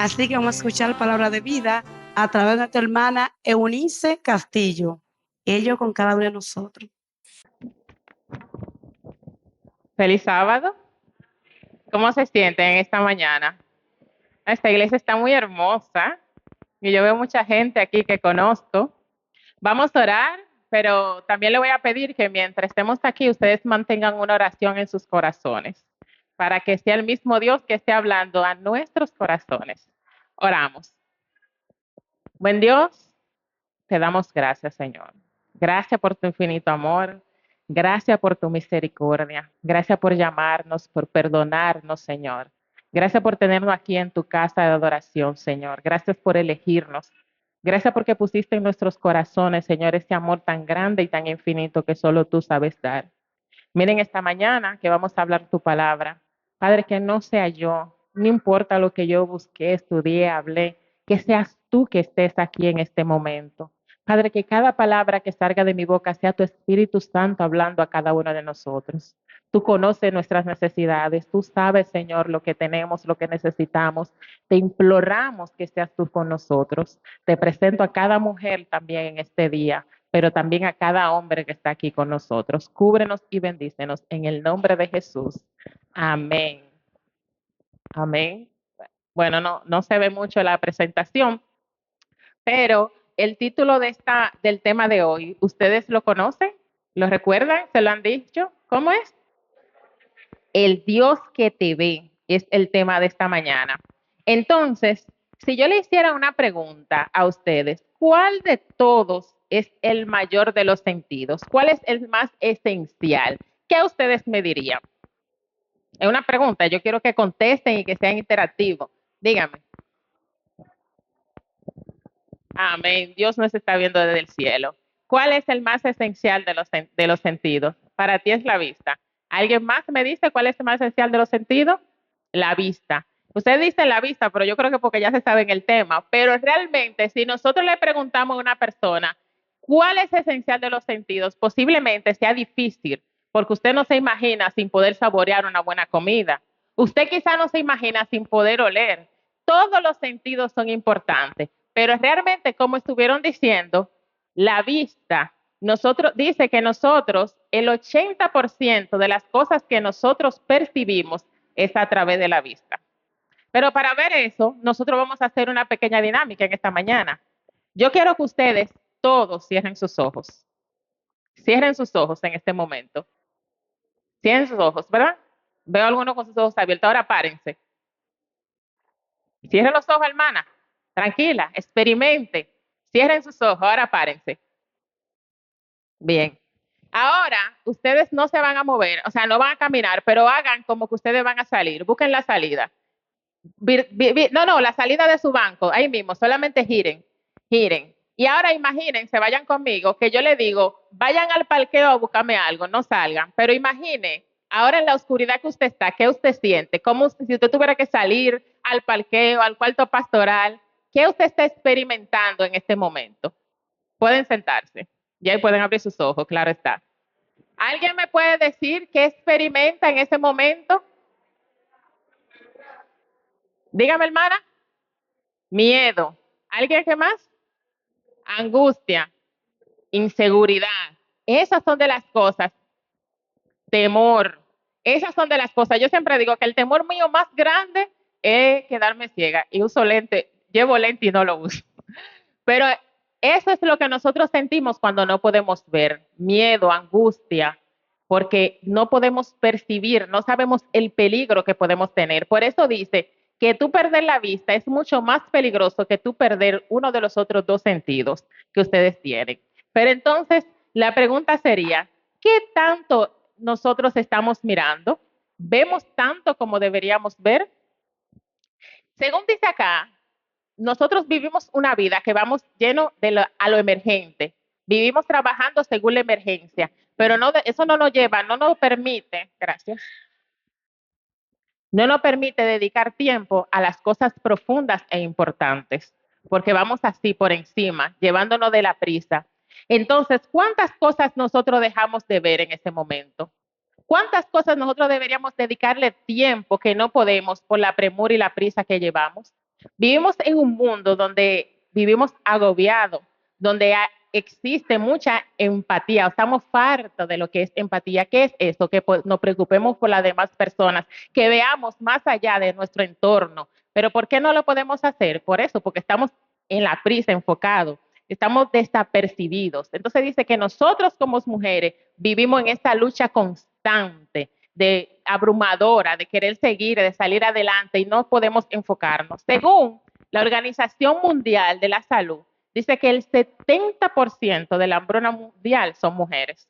Así que vamos a escuchar palabra de vida a través de nuestra hermana Eunice Castillo. Ello con cada uno de nosotros. Feliz sábado. ¿Cómo se sienten esta mañana? Esta iglesia está muy hermosa y yo veo mucha gente aquí que conozco. Vamos a orar, pero también le voy a pedir que mientras estemos aquí ustedes mantengan una oración en sus corazones para que sea el mismo Dios que esté hablando a nuestros corazones. Oramos. Buen Dios, te damos gracias, Señor. Gracias por tu infinito amor. Gracias por tu misericordia. Gracias por llamarnos, por perdonarnos, Señor. Gracias por tenernos aquí en tu casa de adoración, Señor. Gracias por elegirnos. Gracias porque pusiste en nuestros corazones, Señor, ese amor tan grande y tan infinito que solo tú sabes dar. Miren esta mañana que vamos a hablar tu palabra. Padre, que no sea yo, no importa lo que yo busqué, estudié, hablé, que seas tú que estés aquí en este momento. Padre, que cada palabra que salga de mi boca sea tu Espíritu Santo hablando a cada uno de nosotros. Tú conoces nuestras necesidades, tú sabes, Señor, lo que tenemos, lo que necesitamos. Te imploramos que seas tú con nosotros. Te presento a cada mujer también en este día, pero también a cada hombre que está aquí con nosotros. Cúbrenos y bendícenos en el nombre de Jesús. Amén. Amén. Bueno, no se ve mucho la presentación, pero el título del tema de hoy, ¿ustedes lo conocen? ¿Lo recuerdan? ¿Se lo han dicho? ¿Cómo es? El Dios que te ve es el tema de esta mañana. Entonces, si yo le hiciera una pregunta a ustedes, ¿cuál de todos es el mayor de los sentidos? ¿Cuál es el más esencial? ¿Qué ustedes me dirían? Es una pregunta, yo quiero que contesten y que sean interactivos. Díganme. Amén. Dios nos está viendo desde el cielo. ¿Cuál es el más esencial de los sentidos? Para ti es la vista. ¿Alguien más me dice cuál es el más esencial de los sentidos? La vista. Usted dice la vista, pero yo creo que porque ya se sabe en el tema. Pero realmente, si nosotros le preguntamos a una persona cuál es esencial de los sentidos, posiblemente sea difícil, porque usted no se imagina sin poder saborear una buena comida. Usted quizá no se imagina sin poder oler. Todos los sentidos son importantes. Pero realmente, como estuvieron diciendo, la vista, dice que nosotros, el 80% de las cosas que nosotros percibimos es a través de la vista. Pero para ver eso, nosotros vamos a hacer una pequeña dinámica en esta mañana. Yo quiero que ustedes todos cierren sus ojos. Cierren sus ojos en este momento. Cierren sus ojos, ¿verdad? Veo a algunos con sus ojos abiertos. Ahora párense. Cierren los ojos, hermana. Tranquila, experimente. Cierren sus ojos, ahora párense. Bien. Ahora, ustedes no se van a mover, o sea, no van a caminar, pero hagan como que ustedes van a salir. Busquen la salida. No, la salida de su banco, ahí mismo, solamente giren, giren. Y ahora imaginen, se vayan conmigo, que yo les digo, vayan al parqueo a buscarme algo, no salgan, pero imagine, ahora en la oscuridad que usted está, ¿qué usted siente? Como si usted tuviera que salir al parqueo, al cuarto pastoral, ¿qué usted está experimentando en este momento? Pueden sentarse, ya pueden abrir sus ojos, claro está. ¿Alguien me puede decir qué experimenta en ese momento? Dígame, hermana. Miedo. ¿Alguien que más? Angustia, inseguridad. Esas son de las cosas. Temor. Esas son de las cosas. Yo siempre digo que el temor mío más grande es quedarme ciega. Y uso lente, llevo lente y no lo uso. Pero eso es lo que nosotros sentimos cuando no podemos ver. Miedo, angustia, porque no podemos percibir, no sabemos el peligro que podemos tener. Por eso dice que tú perder la vista es mucho más peligroso que tú perder uno de los otros dos sentidos que ustedes tienen. Pero entonces la pregunta sería, ¿qué tanto nosotros estamos mirando? ¿Vemos tanto como deberíamos ver? Según dice acá, nosotros vivimos una vida que vamos lleno a lo emergente. Vivimos trabajando según la emergencia, pero eso no nos lleva, no nos permite, gracias, no nos permite dedicar tiempo a las cosas profundas e importantes, porque vamos así por encima, llevándonos de la prisa. Entonces, ¿cuántas cosas nosotros dejamos de ver en ese momento? ¿Cuántas cosas nosotros deberíamos dedicarle tiempo que no podemos por la premura y la prisa que llevamos? Vivimos en un mundo donde vivimos agobiados, donde existe mucha empatía. Estamos fartos de lo que es empatía. ¿Qué es eso? Que nos preocupemos por las demás personas, que veamos más allá de nuestro entorno. Pero ¿por qué no lo podemos hacer? Por eso, porque estamos en la prisa, enfocados, estamos desapercibidos. Entonces dice que nosotros como mujeres vivimos en esta lucha constante de abrumadora, de querer seguir, de salir adelante y no podemos enfocarnos. Según la Organización Mundial de la Salud, dice que el 70% de la hambruna mundial son mujeres.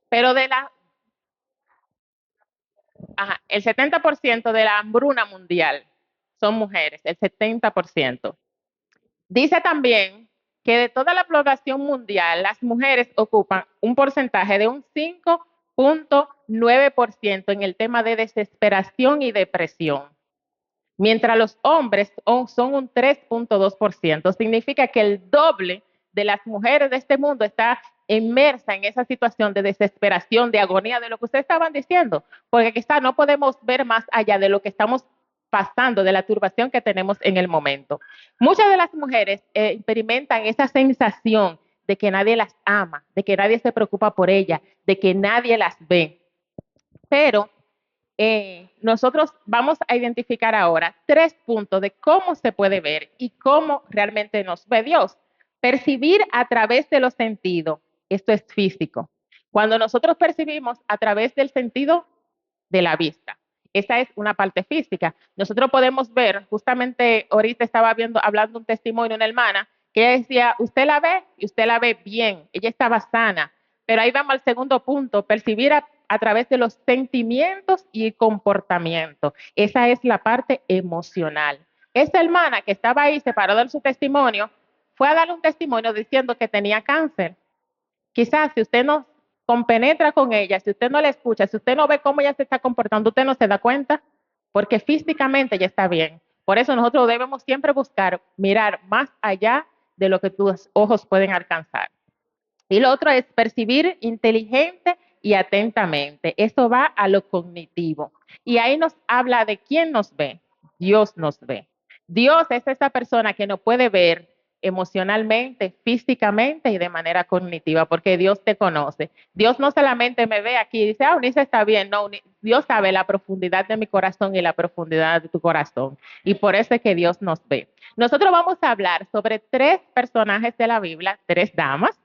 Pero el 70% de la hambruna mundial son mujeres, el 70%. Dice también que de toda la población mundial, las mujeres ocupan un porcentaje de un 5.9% en el tema de desesperación y depresión, mientras los hombres son un 3.2%. Significa que el doble de las mujeres de este mundo está inmersa en esa situación de desesperación, de agonía, de lo que ustedes estaban diciendo, porque quizá no podemos ver más allá de lo que estamos pasando, de la turbación que tenemos en el momento. Muchas de las mujeres experimentan esa sensación de que nadie las ama, de que nadie se preocupa por ellas, de que nadie las ve. Pero nosotros vamos a identificar ahora 3 puntos de cómo se puede ver y cómo realmente nos ve Dios. Percibir a través de los sentidos, esto es físico. Cuando nosotros percibimos a través del sentido de la vista, esa es una parte física. Nosotros podemos ver, justamente ahorita estaba hablando un testimonio de una hermana que ella decía, usted la ve y usted la ve bien, ella estaba sana. Pero ahí vamos al segundo punto, percibir a través de los sentimientos y comportamiento. Esa es la parte emocional. Esa hermana que estaba ahí, se paró de su testimonio, fue a darle un testimonio diciendo que tenía cáncer. Quizás si usted no compenetra con ella, si usted no la escucha, si usted no ve cómo ella se está comportando, usted no se da cuenta, porque físicamente ella está bien. Por eso nosotros debemos siempre buscar mirar más allá de lo que tus ojos pueden alcanzar. Y lo otro es percibir inteligente y atentamente. Eso va a lo cognitivo. Y ahí nos habla de quién nos ve. Dios nos ve. Dios es esa persona que nos puede ver emocionalmente, físicamente y de manera cognitiva, porque Dios te conoce. Dios no solamente me ve aquí y dice, Unice está bien, no, Dios sabe la profundidad de mi corazón y la profundidad de tu corazón. Y por eso es que Dios nos ve. Nosotros vamos a hablar sobre 3 personajes de la Biblia, 3 damas,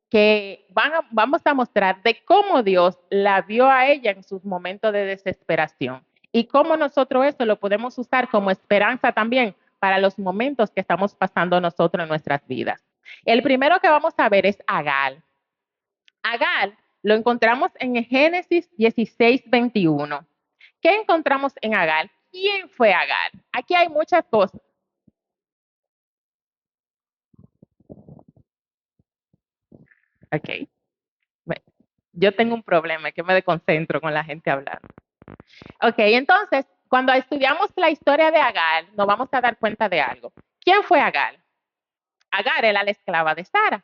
que vamos a mostrar de cómo Dios la vio a ella en sus momentos de desesperación y cómo nosotros eso lo podemos usar como esperanza también para los momentos que estamos pasando nosotros en nuestras vidas. El primero que vamos a ver es Agar. Agar lo encontramos en Génesis 16:21. ¿Qué encontramos en Agar? ¿Quién fue Agar? Aquí hay muchas cosas. Ok. Yo tengo un problema, que me desconcentro con la gente hablando. Ok, entonces, cuando estudiamos la historia de Agar, nos vamos a dar cuenta de algo. ¿Quién fue Agar? Agar era la esclava de Sara.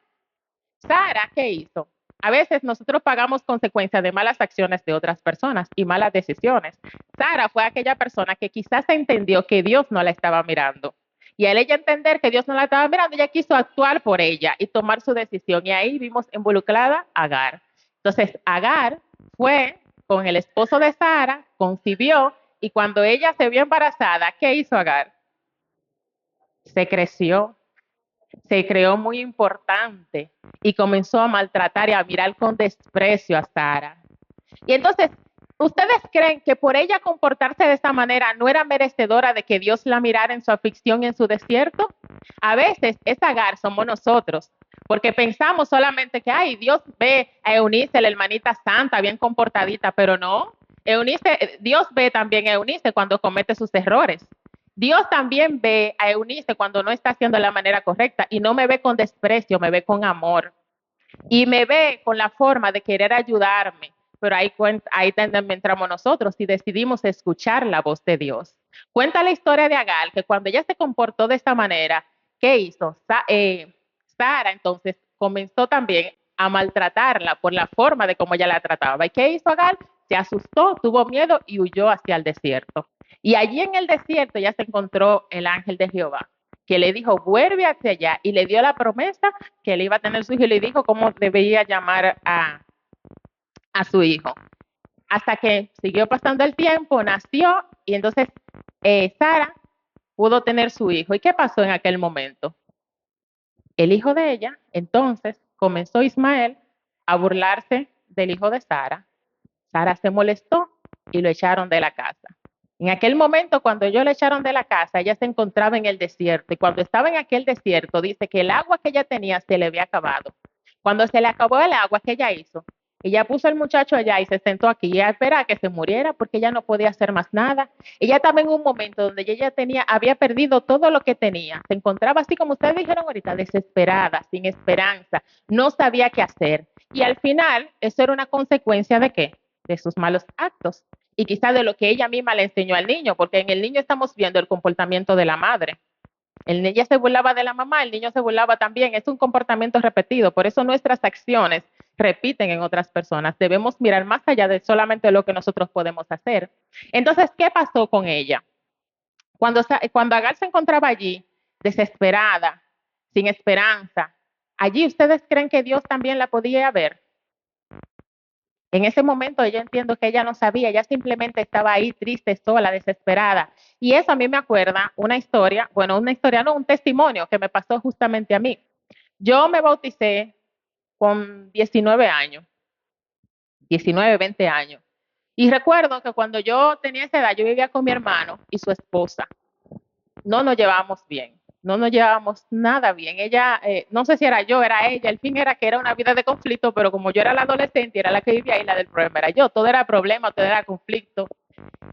Sara, ¿qué hizo? A veces nosotros pagamos consecuencias de malas acciones de otras personas y malas decisiones. Sara fue aquella persona que quizás entendió que Dios no la estaba mirando. Y al ella entender que Dios no la estaba mirando, ella quiso actuar por ella y tomar su decisión. Y ahí vimos involucrada a Agar. Entonces, Agar fue con el esposo de Sara, concibió, y cuando ella se vio embarazada, ¿qué hizo Agar? Se creció, se creó muy importante y comenzó a maltratar y a mirar con desprecio a Sara. Y entonces, ¿ustedes creen que por ella comportarse de esta manera no era merecedora de que Dios la mirara en su aflicción y en su desierto? A veces esa Agar somos nosotros, porque pensamos solamente que, ay, Dios ve a Eunice, la hermanita santa, bien comportadita, pero no. Eunice, Dios ve también a Eunice cuando comete sus errores. Dios también ve a Eunice cuando no está haciendo de la manera correcta y no me ve con desprecio, me ve con amor. Y me ve con la forma de querer ayudarme, pero ahí también entramos nosotros y decidimos escuchar la voz de Dios. Cuenta la historia de Agar, que cuando ella se comportó de esta manera, ¿qué hizo? Sara entonces comenzó también a maltratarla por la forma de cómo ella la trataba. ¿Y qué hizo Agar? Se asustó, tuvo miedo y huyó hacia el desierto. Y allí en el desierto ya se encontró el ángel de Jehová, que le dijo, vuelve hacia allá, y le dio la promesa que él iba a tener su hijo, y le dijo cómo debía llamar a su hijo. Hasta que siguió pasando el tiempo, nació, y entonces Sara pudo tener su hijo. ¿Y qué pasó en aquel momento? El hijo de ella, entonces, comenzó Ismael a burlarse del hijo de Sara. Sara se molestó y lo echaron de la casa. En aquel momento, cuando ellos le echaron de la casa, ella se encontraba en el desierto. Y cuando estaba en aquel desierto, dice que el agua que ella tenía se le había acabado. Cuando se le acabó el agua, ¿qué ella hizo? Ella puso al muchacho allá y se sentó aquí a esperar a que se muriera porque ella no podía hacer más nada. Ella estaba en un momento donde ella había perdido todo lo que tenía. Se encontraba así como ustedes dijeron ahorita, desesperada, sin esperanza, no sabía qué hacer. Y al final, eso era una consecuencia de ¿qué? De sus malos actos y quizá de lo que ella misma le enseñó al niño, porque en el niño estamos viendo el comportamiento de la madre. Ella se burlaba de la mamá, el niño se burlaba también. Es un comportamiento repetido, por eso nuestras acciones repiten en otras personas. Debemos mirar más allá de solamente lo que nosotros podemos hacer. Entonces, ¿qué pasó con ella? Cuando Agar se encontraba allí, desesperada, sin esperanza, allí ustedes creen que Dios también la podía ver. En ese momento yo entiendo que ella no sabía, ella simplemente estaba ahí triste, sola, desesperada. Y eso a mí me acuerda una historia, bueno, una historia no, un testimonio que me pasó justamente a mí. Yo me bauticé con 19 años, 19, 20 años. Y recuerdo que cuando yo tenía esa edad, yo vivía con mi hermano y su esposa. No nos llevábamos bien, no nos llevábamos nada bien. Ella, no sé si era yo, era ella, el fin era que era una vida de conflicto, pero como yo era la adolescente, era la que vivía ahí, la del problema era yo, todo era problema, todo era conflicto.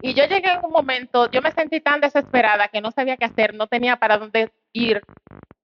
Y yo llegué en un momento, yo me sentí tan desesperada que no sabía qué hacer, no tenía para dónde ir.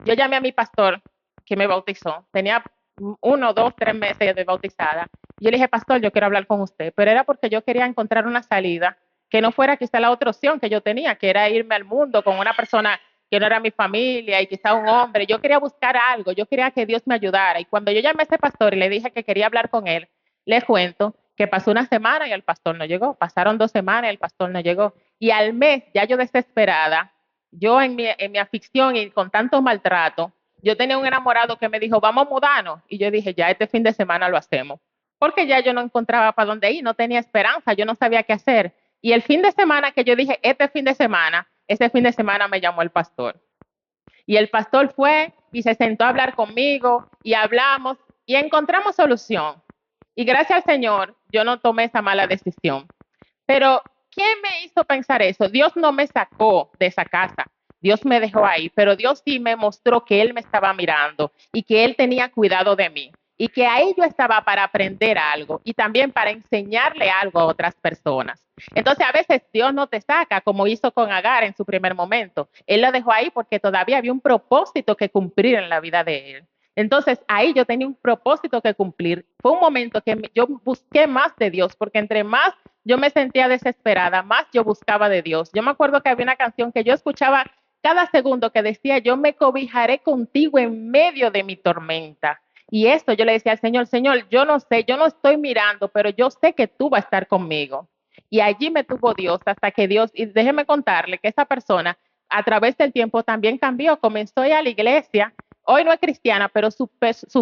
Yo llamé a mi pastor que me bautizó, tenía 1, 2, 3 meses de bautizada. Y yo le dije, pastor, yo quiero hablar con usted, pero era porque yo quería encontrar una salida que no fuera quizá la otra opción que yo tenía, que era irme al mundo con una persona que no era mi familia y quizá un hombre. Yo quería buscar algo, yo quería que Dios me ayudara. Y cuando yo llamé a ese pastor y le dije que quería hablar con él, le cuento que pasó una semana y el pastor no llegó. Pasaron 2 semanas y el pastor no llegó. Y al mes, ya yo desesperada, yo en mi afición y con tanto maltrato, yo tenía un enamorado que me dijo, vamos a mudarnos. Y yo dije, ya este fin de semana lo hacemos. Porque ya yo no encontraba para dónde ir, no tenía esperanza, yo no sabía qué hacer. Y el fin de semana que yo dije, este fin de semana, ese fin de semana me llamó el pastor. Y el pastor fue y se sentó a hablar conmigo y hablamos y encontramos solución. Y gracias al Señor, yo no tomé esa mala decisión. Pero, ¿quién me hizo pensar eso? Dios no me sacó de esa casa. Dios me dejó ahí, pero Dios sí me mostró que Él me estaba mirando y que Él tenía cuidado de mí y que ahí yo estaba para aprender algo y también para enseñarle algo a otras personas. Entonces, a veces Dios no te saca como hizo con Agar en su primer momento. Él lo dejó ahí porque todavía había un propósito que cumplir en la vida de él. Entonces, ahí yo tenía un propósito que cumplir. Fue un momento que yo busqué más de Dios, porque entre más yo me sentía desesperada, más yo buscaba de Dios. Yo me acuerdo que había una canción que yo escuchaba cada segundo que decía, yo me cobijaré contigo en medio de mi tormenta. Y esto yo le decía al Señor, Señor, yo no sé, yo no estoy mirando, pero yo sé que tú vas a estar conmigo. Y allí me tuvo Dios hasta que Dios, y déjeme contarle que esa persona a través del tiempo también cambió, comenzó a ir a la iglesia, hoy no es cristiana, pero su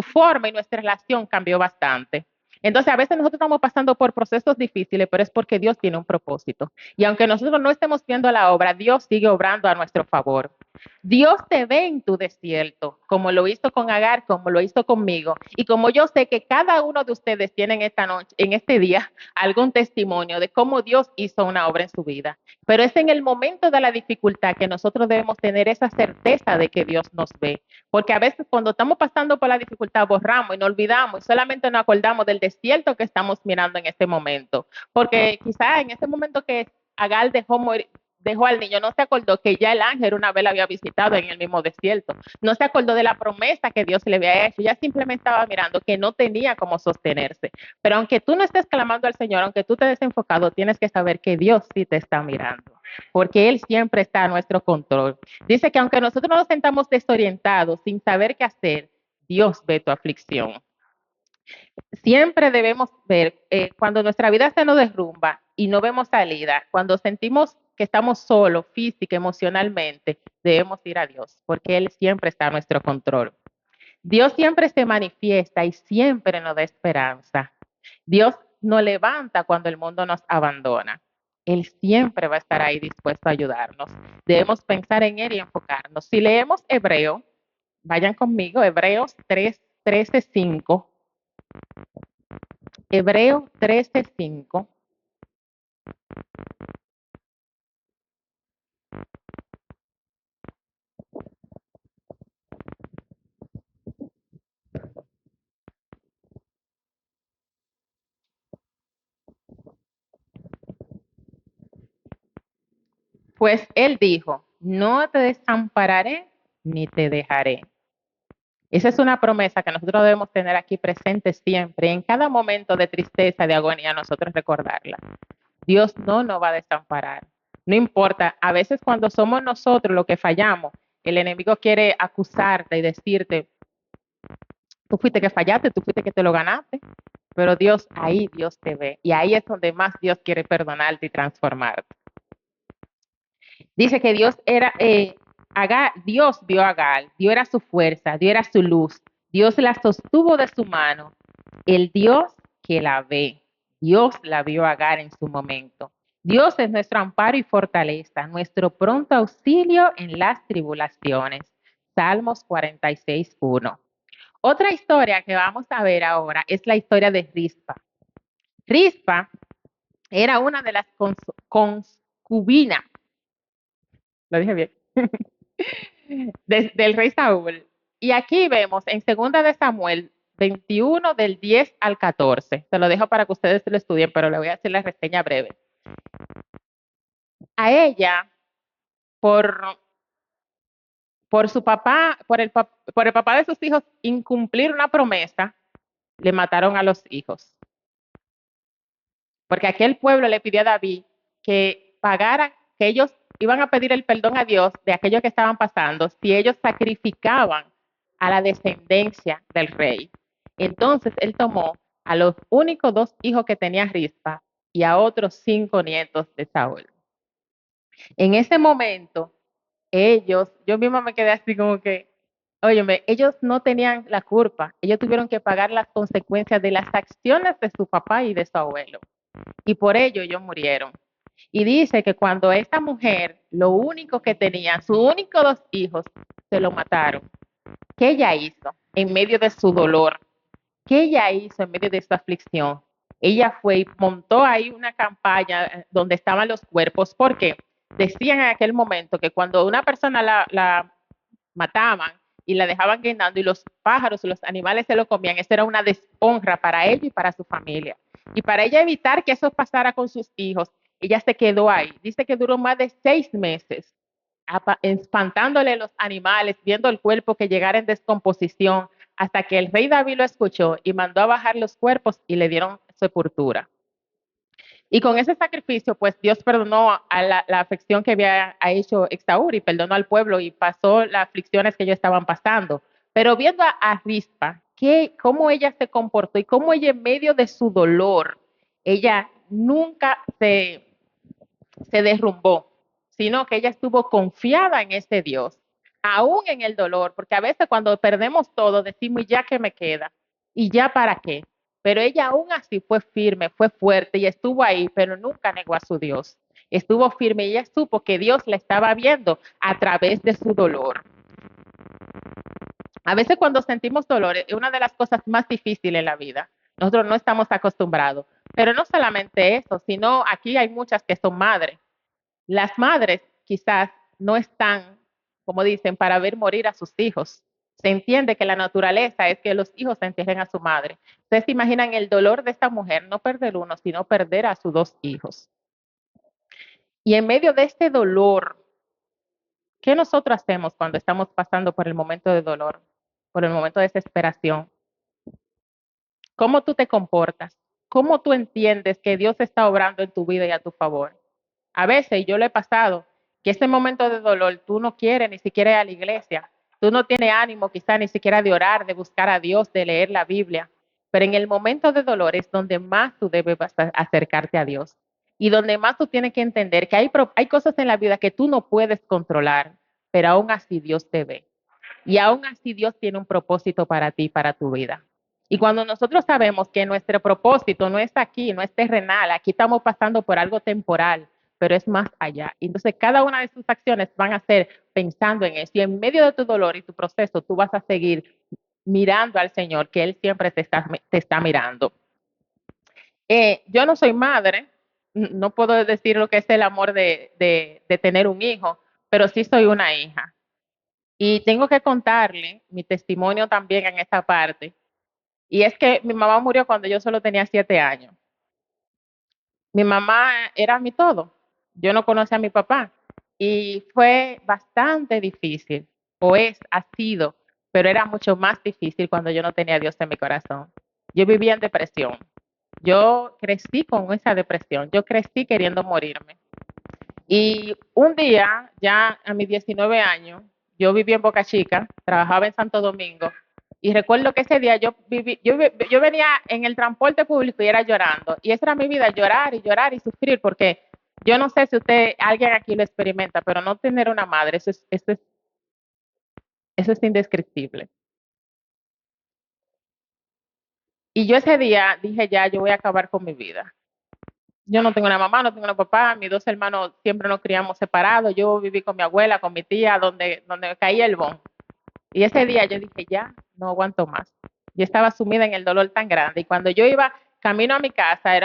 forma y nuestra relación cambió bastante. Entonces, a veces nosotros estamos pasando por procesos difíciles, pero es porque Dios tiene un propósito. Y aunque nosotros no estemos viendo la obra, Dios sigue obrando a nuestro favor. Dios te ve en tu desierto, como lo hizo con Agar, como lo hizo conmigo. Y como yo sé que cada uno de ustedes tiene esta noche, en este día, algún testimonio de cómo Dios hizo una obra en su vida. Pero es en el momento de la dificultad que nosotros debemos tener esa certeza de que Dios nos ve. Porque a veces cuando estamos pasando por la dificultad borramos y nos olvidamos y solamente nos acordamos del desierto que estamos mirando en este momento. Porque quizá en ese momento que Agar dejó al niño, no se acordó que ya el ángel una vez la había visitado en el mismo desierto, no se acordó de la promesa que Dios le había hecho, ya simplemente estaba mirando que no tenía cómo sostenerse. Pero aunque tú no estés clamando al Señor, aunque tú te desenfocado, tienes que saber que Dios sí te está mirando, porque Él siempre está a nuestro control. Dice que aunque nosotros nos sentamos desorientados, sin saber qué hacer, Dios ve tu aflicción. Siempre debemos ver cuando nuestra vida se nos derrumba y no vemos salida, cuando sentimos que estamos solos, física, emocionalmente, debemos ir a Dios, porque Él siempre está a nuestro control. Dios siempre se manifiesta y siempre nos da esperanza. Dios nos levanta cuando el mundo nos abandona. Él siempre va a estar ahí dispuesto a ayudarnos. Debemos pensar en Él y enfocarnos. Si leemos Hebreo, vayan conmigo, Hebreos 3, 13, 5. Hebreo 13, 5. Pues Él dijo, no te desampararé ni te dejaré. Esa es una promesa que nosotros debemos tener aquí presente siempre. En cada momento de tristeza, de agonía, nosotros recordarla. Dios no nos va a desamparar. No importa, a veces cuando somos nosotros los que fallamos, el enemigo quiere acusarte y decirte, tú fuiste que fallaste, tú fuiste que te lo ganaste, pero Dios, ahí Dios te ve. Y ahí es donde más Dios quiere perdonarte y transformarte. Dice que Dios era, Dios vio a Agar, Dios era su fuerza, Dios era su luz, Dios la sostuvo de su mano, el Dios que la ve, Dios la vio a Agar en su momento. Dios es nuestro amparo y fortaleza, nuestro pronto auxilio en las tribulaciones. Salmos 46:1. Otra historia que vamos a ver ahora es la historia de Rispa. Rispa era una de las concubinas, lo dije bien, del rey Saúl. Y aquí vemos en 2 de Samuel 21 del 10 al 14. Se lo dejo para que ustedes lo estudien, pero le voy a hacer la reseña breve. A ella, por su papá, por el papá de sus hijos incumplir una promesa, le mataron a los hijos. Porque aquel pueblo le pidió a David que pagara, que ellos iban a pedir el perdón a Dios de aquello que estaban pasando si ellos sacrificaban a la descendencia del rey. Entonces él tomó a los únicos 2 hijos que tenía Rispa y a otros 5 nietos de Saúl. En ese momento, yo misma me quedé así como que, óyeme, ellos no tenían la culpa, ellos tuvieron que pagar las consecuencias de las acciones de su papá y de su abuelo. Y por ello ellos murieron. Y dice que cuando esta mujer, lo único que tenía, sus únicos 2 hijos, se lo mataron. ¿Qué ella hizo en medio de su dolor? ¿Qué ella hizo en medio de su aflicción? Ella fue y montó ahí una campaña donde estaban los cuerpos, porque decían en aquel momento que cuando una persona la mataban y la dejaban guindando y los pájaros y los animales se lo comían, eso era una deshonra para ella y para su familia. Y para ella evitar que eso pasara con sus hijos, ella se quedó ahí. Dice que duró más de 6 meses espantándole a los animales, viendo el cuerpo que llegara en descomposición, hasta que el rey David lo escuchó y mandó a bajar los cuerpos y le dieron sepultura. Y con ese sacrificio, pues Dios perdonó a la aflicción que había hecho Saúl y perdonó al pueblo y pasó las aflicciones que ellos estaban pasando. Pero viendo a Rispa, cómo ella se comportó y cómo ella en medio de su dolor, ella nunca se derrumbó, sino que ella estuvo confiada en ese Dios, aún en el dolor, porque a veces cuando perdemos todo decimos, ¿ya qué me queda? ¿Y ya para qué? Pero ella aún así fue firme, fue fuerte y estuvo ahí, pero nunca negó a su Dios. Estuvo firme y ella supo que Dios la estaba viendo a través de su dolor. A veces cuando sentimos dolor es una de las cosas más difíciles en la vida. Nosotros no estamos acostumbrados. Pero no solamente eso, sino aquí hay muchas que son madres. Las madres quizás no están, como dicen, para ver morir a sus hijos. Se entiende que la naturaleza es que los hijos entierren a su madre. Ustedes se imaginan el dolor de esta mujer, no perder uno, sino perder a sus 2 hijos. Y en medio de este dolor, ¿qué nosotros hacemos cuando estamos pasando por el momento de dolor, por el momento de desesperación? ¿Cómo tú te comportas? ¿Cómo tú entiendes que Dios está obrando en tu vida y a tu favor? A veces yo lo he pasado, que ese momento de dolor tú no quieres ni siquiera ir a la iglesia, tú no tienes ánimo quizá ni siquiera de orar, de buscar a Dios, de leer la Biblia, pero en el momento de dolor es donde más tú debes acercarte a Dios. y donde más tú tienes que entender que hay cosas en la vida que tú no puedes controlar, pero aún así Dios te ve. Y aún así Dios tiene un propósito para ti, para tu vida. Y cuando nosotros sabemos que nuestro propósito no es aquí, no es terrenal, aquí estamos pasando por algo temporal, pero es más allá. Y entonces cada una de tus acciones van a ser pensando en eso. Y en medio de tu dolor y tu proceso, tú vas a seguir mirando al Señor, que Él siempre te está mirando. Yo no soy madre, no puedo decir lo que es el amor de tener un hijo, pero sí soy una hija. Y tengo que contarle mi testimonio también en esta parte. Y es que mi mamá murió cuando yo solo tenía 7 años. Mi mamá era mi todo. Yo no conocía a mi papá. Y fue bastante difícil, ha sido, pero era mucho más difícil cuando yo no tenía a Dios en mi corazón. Yo vivía en depresión. Yo crecí con esa depresión. Yo crecí queriendo morirme. Y un día, ya a mis 19 años, yo vivía en Boca Chica, trabajaba en Santo Domingo, y recuerdo que ese día yo venía en el transporte público y era llorando. Y esa era mi vida, llorar y sufrir, porque yo no sé si alguien aquí lo experimenta, pero no tener una madre, eso es indescriptible. Y yo ese día dije, ya, yo voy a acabar con mi vida. Yo no tengo una mamá, no tengo una papá, mis dos hermanos siempre nos criamos separados, yo viví con mi abuela, con mi tía, donde caía el bon. Y ese día yo dije, ya, no aguanto más. Yo estaba sumida en el dolor tan grande. Y cuando yo iba camino a mi casa,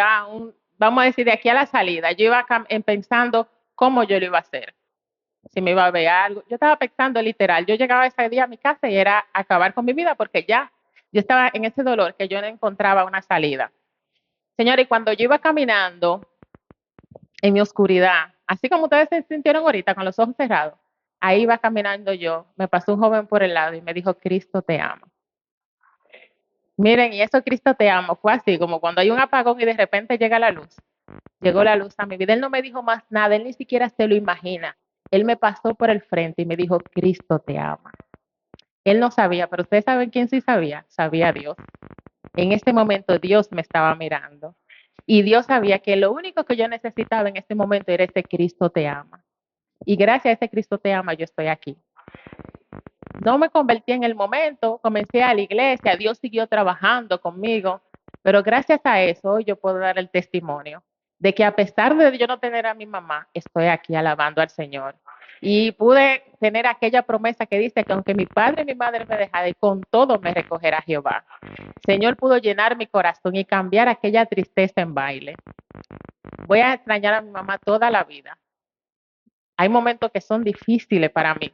vamos a decir, de aquí a la salida, yo iba pensando cómo yo lo iba a hacer. Si me iba a ver algo. Yo estaba pensando literal. Yo llegaba ese día a mi casa y era acabar con mi vida porque ya yo estaba en ese dolor que yo no encontraba una salida. Señora, y cuando yo iba caminando en mi oscuridad, así como ustedes se sintieron ahorita con los ojos cerrados, ahí iba caminando yo, me pasó un joven por el lado y me dijo, Cristo te ama. Miren, y eso Cristo te ama fue así, como cuando hay un apagón y de repente llega la luz. Llegó la luz a mi vida. Él no me dijo más nada, él ni siquiera se lo imagina. Él me pasó por el frente y me dijo, Cristo te ama. Él no sabía, pero ustedes saben quién sí sabía. Sabía Dios. En este momento Dios me estaba mirando. Y Dios sabía que lo único que yo necesitaba en este momento era ese Cristo te ama. Y gracias a ese Cristo te ama, yo estoy aquí. No me convertí en el momento, comencé a la iglesia, Dios siguió trabajando conmigo, pero gracias a eso hoy yo puedo dar el testimonio de que a pesar de yo no tener a mi mamá, estoy aquí alabando al Señor. Y pude tener aquella promesa que dice que aunque mi padre y mi madre me dejaran, con todo me recogerá Jehová. Señor pudo llenar mi corazón y cambiar aquella tristeza en baile. Voy a extrañar a mi mamá toda la vida. Hay momentos que son difíciles para mí,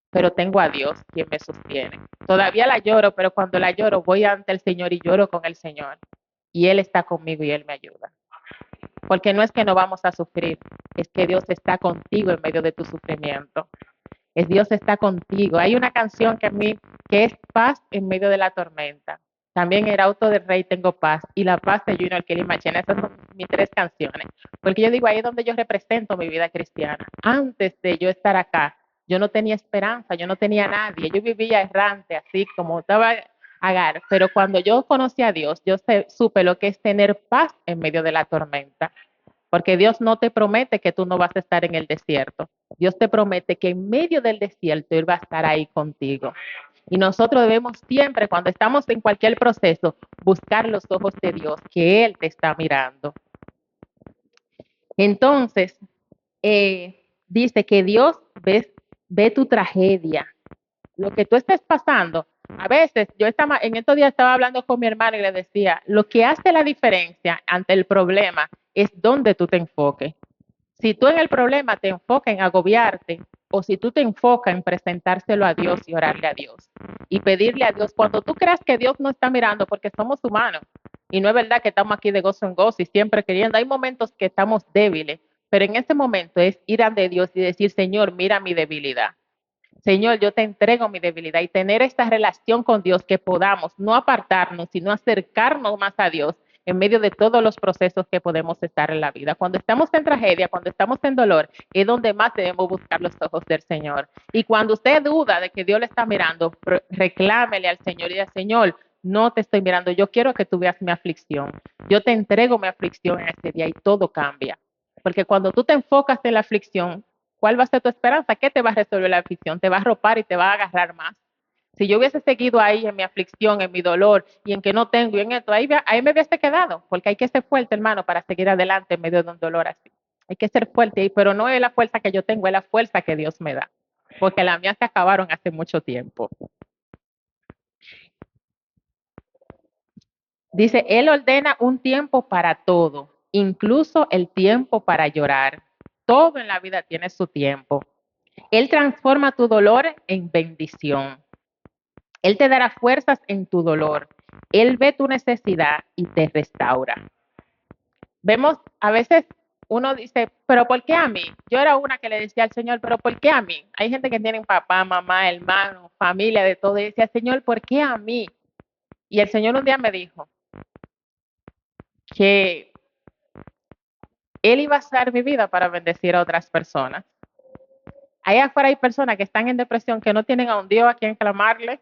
pero tengo a Dios quien me sostiene. Todavía la lloro, pero cuando la lloro voy ante el Señor y lloro con el Señor. Y Él está conmigo y Él me ayuda. Porque no es que no vamos a sufrir, es que Dios está contigo en medio de tu sufrimiento. Es Dios está contigo. Hay una canción que es paz en medio de la tormenta. También el auto del rey tengo paz y la paz de Junior Kelly Machena. Esas son mis 3 canciones. Porque yo digo, ahí es donde yo represento mi vida cristiana. Antes de yo estar acá, yo no tenía esperanza, yo no tenía nadie. Yo vivía errante, así como estaba Agar. Pero cuando yo conocí a Dios, yo supe lo que es tener paz en medio de la tormenta. Porque Dios no te promete que tú no vas a estar en el desierto. Dios te promete que en medio del desierto Él va a estar ahí contigo. Y nosotros debemos siempre, cuando estamos en cualquier proceso, buscar los ojos de Dios, que Él te está mirando. Entonces, dice que Dios ve tu tragedia, lo que tú estés pasando. A veces, en estos días estaba hablando con mi hermano y le decía, lo que hace la diferencia ante el problema es donde tú te enfoques. Si tú en el problema te enfocas en agobiarte o si tú te enfocas en presentárselo a Dios y orarle a Dios y pedirle a Dios, cuando tú creas que Dios no está mirando porque somos humanos y no es verdad que estamos aquí de gozo en gozo y siempre queriendo, hay momentos que estamos débiles, pero en ese momento es ir ante Dios y decir, Señor, mira mi debilidad. Señor, yo te entrego mi debilidad y tener esta relación con Dios que podamos no apartarnos, sino acercarnos más a Dios en medio de todos los procesos que podemos estar en la vida. Cuando estamos en tragedia, cuando estamos en dolor, es donde más debemos buscar los ojos del Señor. Y cuando usted duda de que Dios le está mirando, reclámele al Señor y al Señor, no te estoy mirando, yo quiero que tú veas mi aflicción. Yo te entrego mi aflicción en este día y todo cambia. Porque cuando tú te enfocas en la aflicción, ¿cuál va a ser tu esperanza? ¿Qué te va a resolver la aflicción? Te va a arropar y te va a agarrar más. Si yo hubiese seguido ahí en mi aflicción, en mi dolor y en que no tengo y en esto, ahí me hubiese quedado, porque hay que ser fuerte, hermano, para seguir adelante en medio de un dolor así. Hay que ser fuerte, pero no es la fuerza que yo tengo, es la fuerza que Dios me da, porque las mías se acabaron hace mucho tiempo. Dice, Él ordena un tiempo para todo, incluso el tiempo para llorar. Todo en la vida tiene su tiempo. Él transforma tu dolor en bendición. Él te dará fuerzas en tu dolor. Él ve tu necesidad y te restaura. Vemos, a veces uno dice, pero ¿por qué a mí? Yo era una que le decía al Señor, pero ¿por qué a mí? Hay gente que tiene papá, mamá, hermano, familia, de todo, y decía, Señor, ¿por qué a mí? Y el Señor un día me dijo que Él iba a usar mi vida para bendecir a otras personas. Allá afuera hay personas que están en depresión, que no tienen a un Dios a quien clamarle,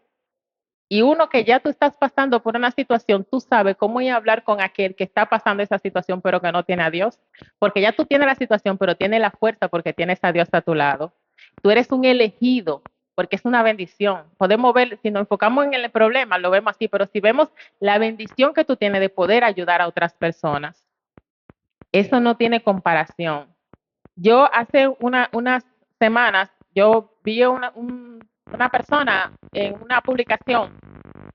y uno que ya tú estás pasando por una situación, tú sabes cómo ir a hablar con aquel que está pasando esa situación, pero que no tiene a Dios. Porque ya tú tienes la situación, pero tienes la fuerza porque tienes a Dios a tu lado. Tú eres un elegido, porque es una bendición. Podemos ver, si nos enfocamos en el problema, lo vemos así, pero si vemos la bendición que tú tienes de poder ayudar a otras personas, eso no tiene comparación. Yo hace unas semanas, yo vi una persona en una publicación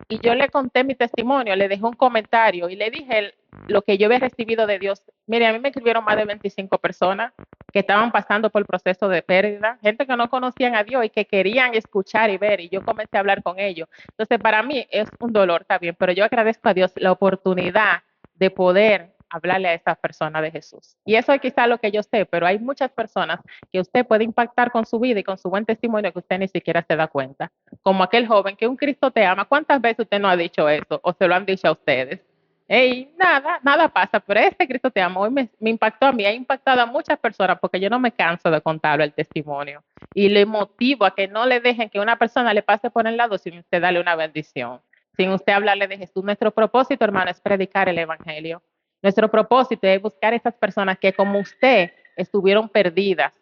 y yo le conté mi testimonio, le dejé un comentario y le dije lo que yo había recibido de Dios. Mire, a mí me escribieron más de 25 personas que estaban pasando por el proceso de pérdida, gente que no conocían a Dios y que querían escuchar y ver, y yo comencé a hablar con ellos. Entonces, para mí es un dolor, está bien, pero yo agradezco a Dios la oportunidad de poder hablarle a esa persona de Jesús. Y eso es quizá lo que yo sé, pero hay muchas personas que usted puede impactar con su vida y con su buen testimonio que usted ni siquiera se da cuenta. Como aquel joven que un Cristo te ama. ¿Cuántas veces usted no ha dicho eso o se lo han dicho a ustedes? Hey, nada pasa, pero este Cristo te ama hoy me impactó a mí, ha impactado a muchas personas porque yo no me canso de contarlo el testimonio y le motivo a que no le dejen que una persona le pase por el lado sin usted darle una bendición, sin usted hablarle de Jesús. Nuestro propósito, hermano, es predicar el Evangelio. Nuestro propósito es buscar a esas personas que como usted estuvieron perdidas,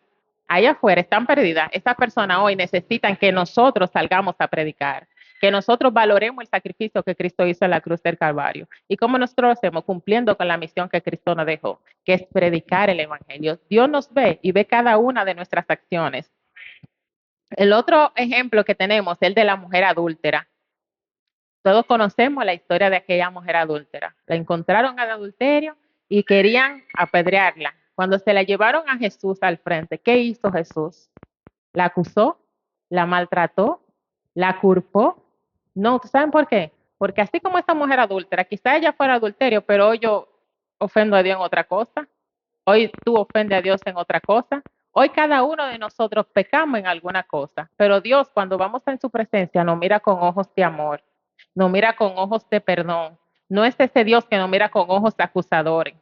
allá afuera están perdidas. Esas personas hoy necesitan que nosotros salgamos a predicar, que nosotros valoremos el sacrificio que Cristo hizo en la cruz del Calvario. ¿Y cómo nosotros lo hacemos? Cumpliendo con la misión que Cristo nos dejó, que es predicar el Evangelio. Dios nos ve y ve cada una de nuestras acciones. El otro ejemplo que tenemos es el de la mujer adúltera. Todos conocemos la historia de aquella mujer adúltera. La encontraron al adulterio y querían apedrearla. Cuando se la llevaron a Jesús al frente, ¿qué hizo Jesús? La acusó, la maltrató, la culpó. No, ¿saben por qué? Porque así como esta mujer adúltera, quizá ella fuera adulterio, pero hoy yo ofendo a Dios en otra cosa. Hoy tú ofendes a Dios en otra cosa. Hoy cada uno de nosotros pecamos en alguna cosa, pero Dios cuando vamos en su presencia nos mira con ojos de amor, nos mira con ojos de perdón. No es ese Dios que nos mira con ojos acusadores.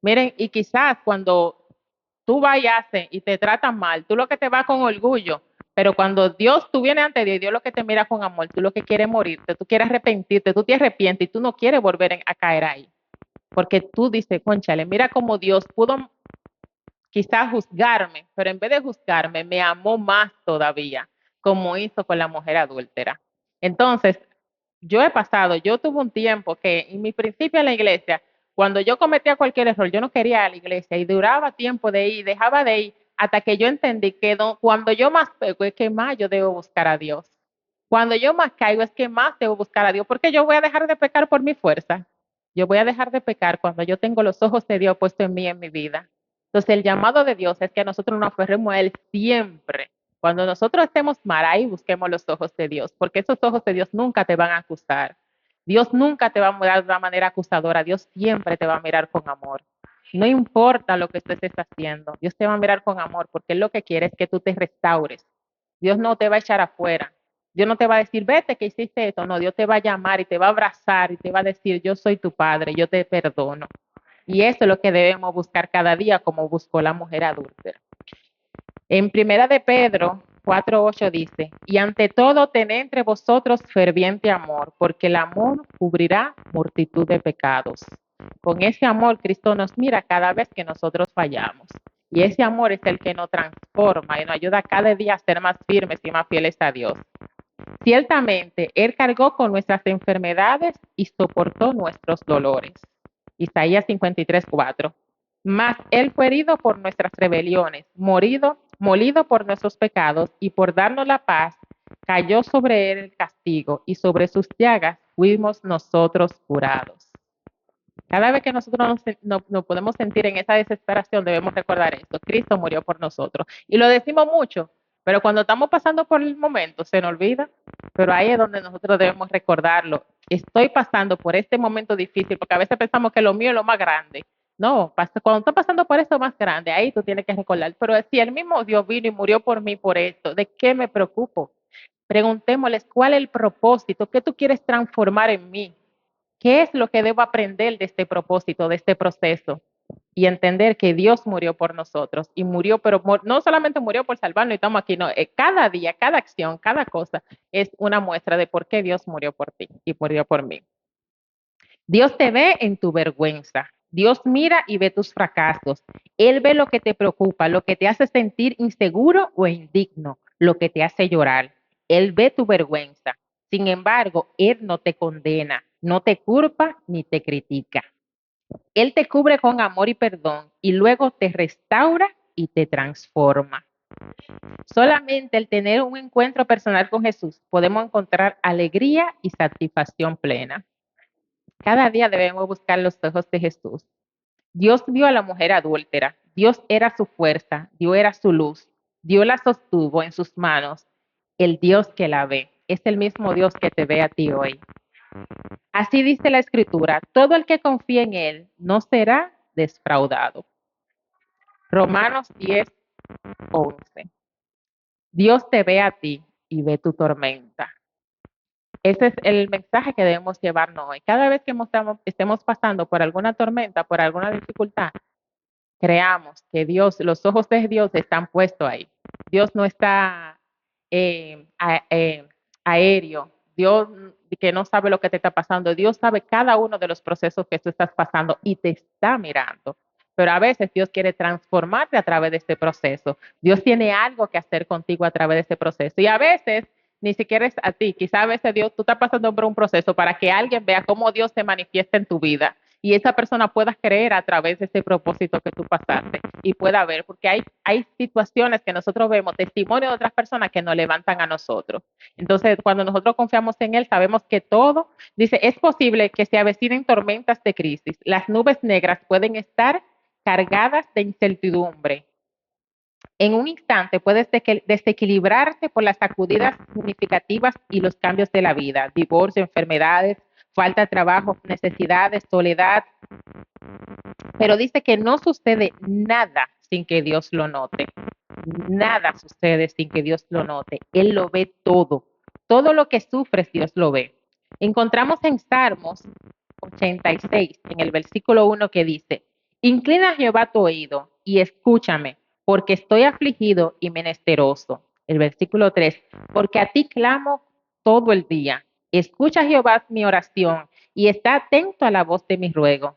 Miren, y quizás cuando tú vayas y te tratan mal, tú lo que te va con orgullo, pero cuando Dios, tú vienes ante Dios, Dios lo que te mira con amor, tú lo que quieres morirte, tú quieres arrepentirte, tú te arrepientes y tú no quieres volver a caer ahí. Porque tú dices, conchale, mira cómo Dios pudo quizás juzgarme, pero en vez de juzgarme, me amó más todavía, como hizo con la mujer adúltera. Entonces, yo tuve un tiempo que en mi principio en la iglesia, cuando yo cometía cualquier error, yo no quería ir a la iglesia y duraba tiempo de ir, dejaba de ir, hasta que yo entendí que cuando yo más pego es que más yo debo buscar a Dios. Cuando yo más caigo es que más debo buscar a Dios, porque yo voy a dejar de pecar por mi fuerza. Yo voy a dejar de pecar cuando yo tengo los ojos de Dios puestos en mí, en mi vida. Entonces, el llamado de Dios es que nosotros nos aferremos a Él siempre. Cuando nosotros estemos mal, ahí busquemos los ojos de Dios, porque esos ojos de Dios nunca te van a acusar. Dios nunca te va a mirar de una manera acusadora. Dios siempre te va a mirar con amor. No importa lo que tú estés haciendo, Dios te va a mirar con amor, porque Él lo que quiere es que tú te restaures. Dios no te va a echar afuera. Dios no te va a decir, vete que hiciste esto. No, Dios te va a llamar y te va a abrazar y te va a decir, yo soy tu padre, yo te perdono. Y eso es lo que debemos buscar cada día, como buscó la mujer adúltera. En Primera de Pedro 4:8 dice, y ante todo tened entre vosotros ferviente amor, porque el amor cubrirá multitud de pecados. Con ese amor Cristo nos mira cada vez que nosotros fallamos. Y ese amor es el que nos transforma y nos ayuda cada día a ser más firmes y más fieles a Dios. Ciertamente, Él cargó con nuestras enfermedades y soportó nuestros dolores. Isaías 53:4. Mas Él fue herido por nuestras rebeliones, molido por nuestros pecados, y por darnos la paz, cayó sobre Él el castigo, y sobre sus llagas fuimos nosotros curados. Cada vez que nosotros nos podemos sentir en esa desesperación, debemos recordar esto. Cristo murió por nosotros. Y lo decimos mucho, pero cuando estamos pasando por el momento, se nos olvida. Pero ahí es donde nosotros debemos recordarlo. Estoy pasando por este momento difícil, porque a veces pensamos que lo mío es lo más grande. No, cuando estás pasando por esto más grande, ahí tú tienes que recordar. Pero si el mismo Dios vino y murió por mí por esto, ¿de qué me preocupo? Preguntémosles cuál es el propósito, qué tú quieres transformar en mí. ¿Qué es lo que debo aprender de este propósito, de este proceso? Y entender que Dios murió por nosotros y murió, pero no solamente murió por salvarnos y estamos aquí, no, cada día, cada acción, cada cosa es una muestra de por qué Dios murió por ti y murió por mí. Dios te ve en tu vergüenza. Dios mira y ve tus fracasos. Él ve lo que te preocupa, lo que te hace sentir inseguro o indigno, lo que te hace llorar. Él ve tu vergüenza. Sin embargo, Él no te condena, no te culpa ni te critica. Él te cubre con amor y perdón y luego te restaura y te transforma. Solamente el tener un encuentro personal con Jesús podemos encontrar alegría y satisfacción plena. Cada día debemos buscar los ojos de Jesús. Dios vio a la mujer adúltera. Dios era su fuerza. Dios era su luz. Dios la sostuvo en sus manos. El Dios que la ve es el mismo Dios que te ve a ti hoy. Así dice la Escritura, todo el que confía en Él no será defraudado. Romanos 10:11. Dios te ve a ti y ve tu tormenta. Ese es el mensaje que debemos llevarnos hoy. Cada vez que estemos pasando por alguna tormenta, por alguna dificultad, creamos que Dios, los ojos de Dios están puestos ahí. Dios no está aéreo. Dios que no sabe lo que te está pasando. Dios sabe cada uno de los procesos que tú estás pasando y te está mirando. Pero a veces Dios quiere transformarte a través de este proceso. Dios tiene algo que hacer contigo a través de este proceso. Y a veces ni siquiera es a ti. Quizá a veces Dios, tú estás pasando por un proceso para que alguien vea cómo Dios se manifiesta en tu vida y esa persona pueda creer a través de ese propósito que tú pasaste y pueda ver, porque hay situaciones que nosotros vemos, testimonios de otras personas que nos levantan a nosotros. Entonces, cuando nosotros confiamos en Él, sabemos que todo, dice, es posible que se avecinen tormentas de crisis. Las nubes negras pueden estar cargadas de incertidumbre. En un instante puedes desequilibrarte por las sacudidas significativas y los cambios de la vida, divorcio, enfermedades, falta de trabajo, necesidades, soledad, pero dice que no sucede nada sin que Dios lo note. Nada sucede sin que Dios lo note. Él lo ve todo. Todo lo que sufres, Dios lo ve. Encontramos en Salmos 86, en el versículo 1 que dice, inclina a Jehová tu oído y escúchame, porque estoy afligido y menesteroso. El versículo 3, porque a ti clamo todo el día. Escucha Jehová mi oración y está atento a la voz de mi ruego.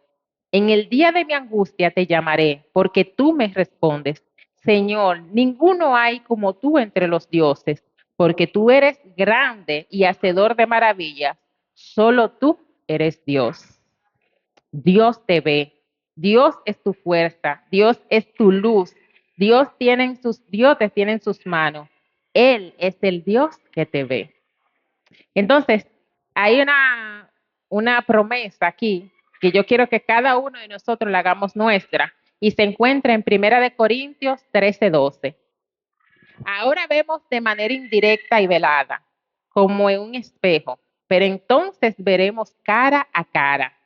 En el día de mi angustia te llamaré, porque tú me respondes. Señor, ninguno hay como tú entre los dioses, porque tú eres grande y hacedor de maravillas. Solo tú eres Dios. Dios te ve. Dios es tu fuerza. Dios es tu luz. Dios te tiene en sus manos. Él es el Dios que te ve. Entonces, hay una promesa aquí que yo quiero que cada uno de nosotros la hagamos nuestra y se encuentra en Primera de Corintios 13:12. Ahora vemos de manera indirecta y velada, como en un espejo, pero entonces veremos cara a cara.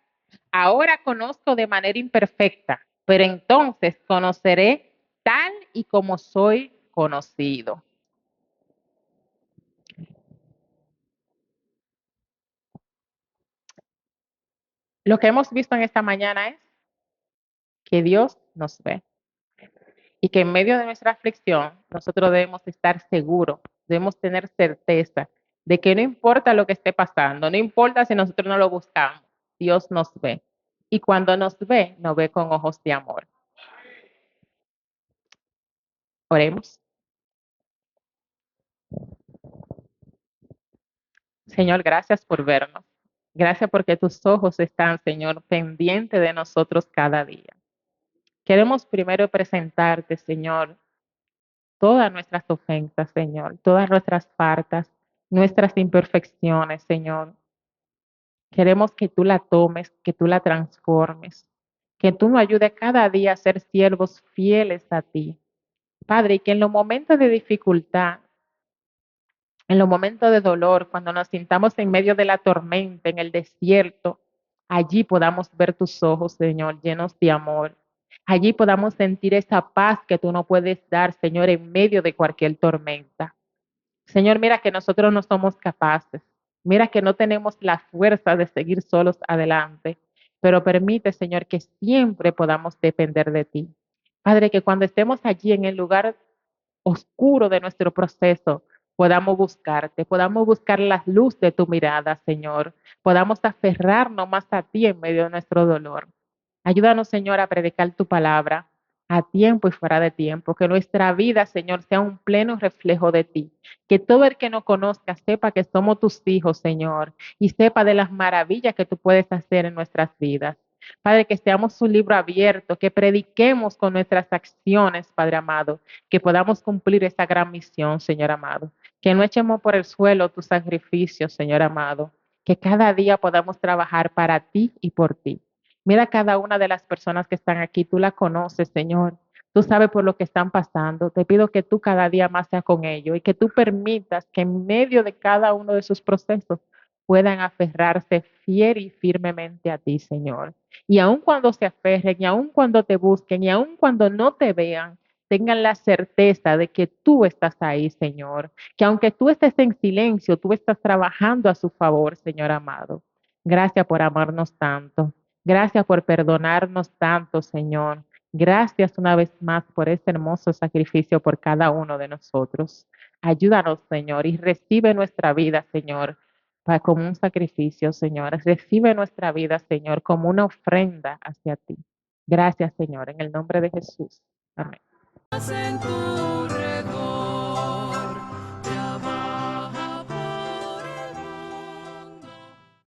Ahora conozco de manera imperfecta, pero entonces conoceré tal y como soy conocido. Lo que hemos visto en esta mañana es que Dios nos ve. y que en medio de nuestra aflicción nosotros debemos estar seguros, debemos tener certeza de que no importa lo que esté pasando, no importa si nosotros no lo buscamos, Dios nos ve. Y cuando nos ve con ojos de amor. Oremos. Señor, gracias por vernos. Gracias porque tus ojos están, Señor, pendientes de nosotros cada día. Queremos primero presentarte, Señor, todas nuestras ofensas, Señor, todas nuestras faltas, nuestras imperfecciones, Señor. Queremos que tú la tomes, que tú la transformes, que tú nos ayudes cada día a ser siervos fieles a ti. Padre, y que en los momentos de dificultad, en los momentos de dolor, cuando nos sintamos en medio de la tormenta, en el desierto, allí podamos ver tus ojos, Señor, llenos de amor. Allí podamos sentir esa paz que tú no puedes dar, Señor, en medio de cualquier tormenta. Señor, mira que nosotros no somos capaces. Mira que no tenemos la fuerza de seguir solos adelante. Pero permite, Señor, que siempre podamos depender de ti. Padre, que cuando estemos allí en el lugar oscuro de nuestro proceso, podamos buscarte, podamos buscar la luz de tu mirada, Señor. Podamos aferrarnos más a ti en medio de nuestro dolor. Ayúdanos, Señor, a predicar tu palabra a tiempo y fuera de tiempo. Que nuestra vida, Señor, sea un pleno reflejo de ti. Que todo el que nos conozca sepa que somos tus hijos, Señor, y sepa de las maravillas que tú puedes hacer en nuestras vidas. Padre, que seamos un libro abierto, que prediquemos con nuestras acciones, Padre amado, que podamos cumplir esa gran misión, Señor amado. Que no echemos por el suelo tu sacrificio, Señor amado. Que cada día podamos trabajar para ti y por ti. Mira cada una de las personas que están aquí, tú la conoces, Señor. Tú sabes por lo que están pasando. Te pido que tú cada día más seas con ellos y que tú permitas que en medio de cada uno de sus procesos puedan aferrarse fiel y firmemente a ti, Señor. Y aun cuando se aferren, y aun cuando te busquen, y aun cuando no te vean, tengan la certeza de que tú estás ahí, Señor. Que aunque tú estés en silencio, tú estás trabajando a su favor, Señor amado. Gracias por amarnos tanto. Gracias por perdonarnos tanto, Señor. Gracias una vez más por este hermoso sacrificio por cada uno de nosotros. Ayúdanos, Señor, y recibe nuestra vida, Señor, como un sacrificio, Señor. Recibe nuestra vida, Señor, como una ofrenda hacia ti. Gracias, Señor, en el nombre de Jesús. Amén.